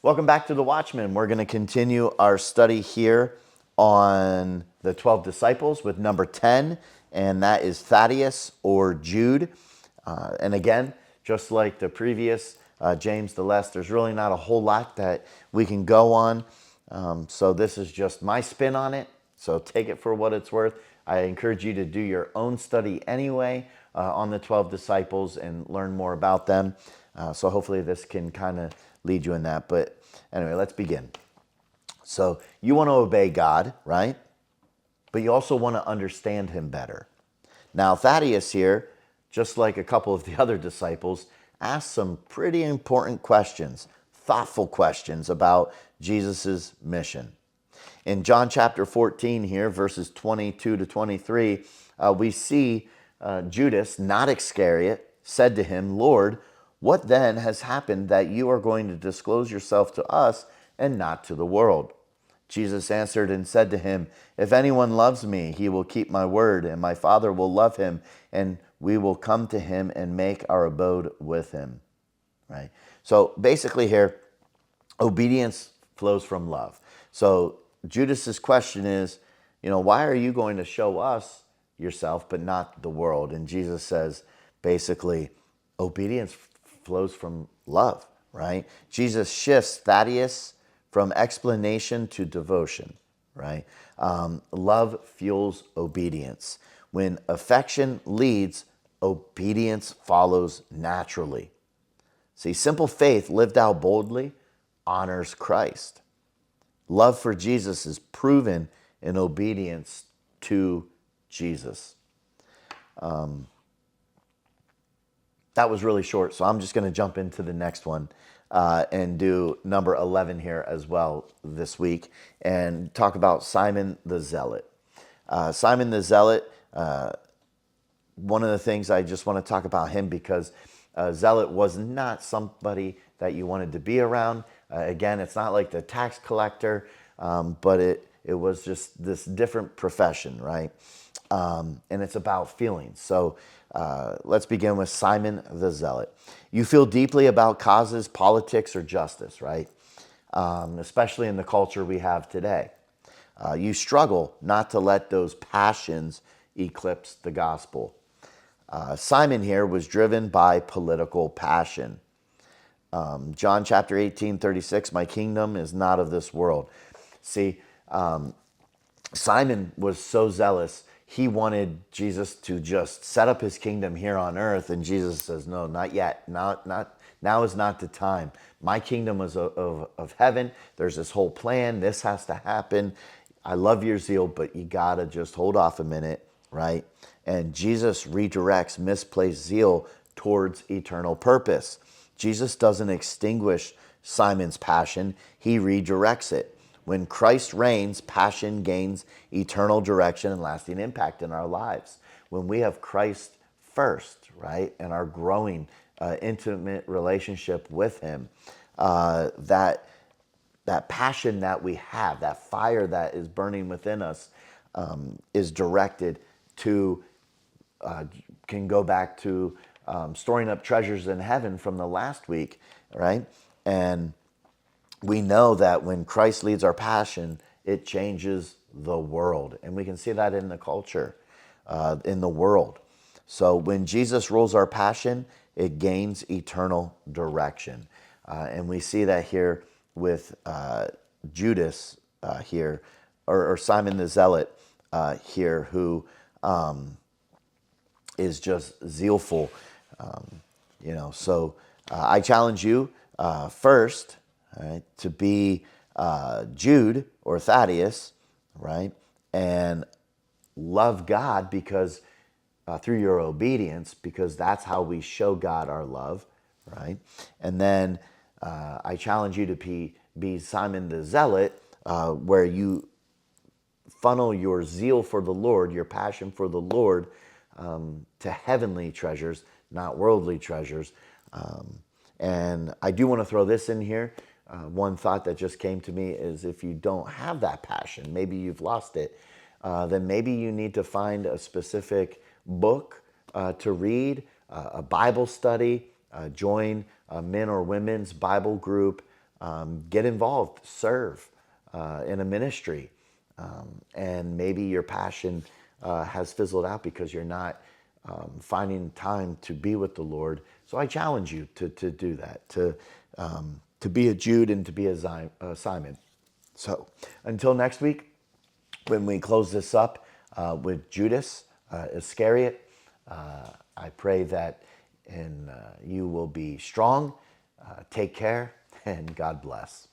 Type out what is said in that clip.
Welcome back to the Watchman. We're going to continue our study here on the 12 disciples with number 10, and that is Thaddaeus or Jude. And again, just like the previous James the Less, there's really not a whole lot that we can go on. So this is just my spin on it. So take it for what it's worth. I encourage you to do your own study anyway on the 12 disciples and learn more about them. So hopefully this can kind of lead you in that. But anyway, let's begin. So you want to obey God, right? But you also want to understand him better. Now, Thaddaeus here, just like a couple of the other disciples, asked some pretty important questions, thoughtful questions about Jesus's mission. In John chapter 14 here, verses 22 to 23, we see Judas, not Iscariot, said to him, "Lord, what then has happened that you are going to disclose yourself to us and not to the world?" Jesus answered and said to him, "If anyone loves me, he will keep my word, and my Father will love him, and we will come to him and make our abode with him." Right? So basically here, obedience flows from love. So Judas's question is, why are you going to show us yourself but not the world? And Jesus says, basically, obedience flows from love, right? Jesus shifts Thaddaeus from explanation to devotion, right? Love fuels obedience. When affection leads, obedience follows naturally. See, simple faith lived out boldly honors Christ. Love for Jesus is proven in obedience to Jesus. That was really short, so I'm just going to jump into the next one and do number 11 here as well this week and talk about Simon the Zealot. Simon the Zealot, one of the things I just want to talk about him because Zealot was not somebody that you wanted to be around. Again, it's not like the tax collector, but it was just this different profession, right? And it's about feelings. So let's begin with Simon the Zealot. You feel deeply about causes, politics, or justice, right? Especially in the culture we have today. You struggle not to let those passions eclipse the gospel. Simon here was driven by political passion. John chapter 18:36, "My kingdom is not of this world." See, Simon was so zealous. He wanted Jesus to just set up his kingdom here on earth. And Jesus says, "No, not yet. Now is not the time. My kingdom is of heaven. There's this whole plan. This has to happen. I love your zeal, but you got to just hold off a minute," right? And Jesus redirects misplaced zeal towards eternal purpose. Jesus doesn't extinguish Simon's passion. He redirects it. When Christ reigns, passion gains eternal direction and lasting impact in our lives. When we have Christ first, right, and our growing intimate relationship with him, that passion that we have, that fire that is burning within us, is directed to, can go back to storing up treasures in heaven from the last week, right? And we know that when Christ leads our passion, it changes the world. And we can see that in the culture, in the world. So when Jesus rules our passion, it gains eternal direction. And we see that here with Judas here, or Simon the Zealot here, who is just zealful. So I challenge you first, right, to be Jude or Thaddaeus, right, and love God because through your obedience, because that's how we show God our love, right? And then I challenge you to be Simon the Zealot, where you funnel your zeal for the Lord, your passion for the Lord, to heavenly treasures, not worldly treasures. And I do want to throw this in here. One thought that just came to me is if you don't have that passion, maybe you've lost it, then maybe you need to find a specific book to read, a Bible study, join a men or women's Bible group, get involved, serve in a ministry. And maybe your passion has fizzled out because you're not finding time to be with the Lord. So I challenge you to do that, to be a Jude and to be a Simon. So until next week, when we close this up with Judas Iscariot, I pray that you will be strong, take care, and God bless.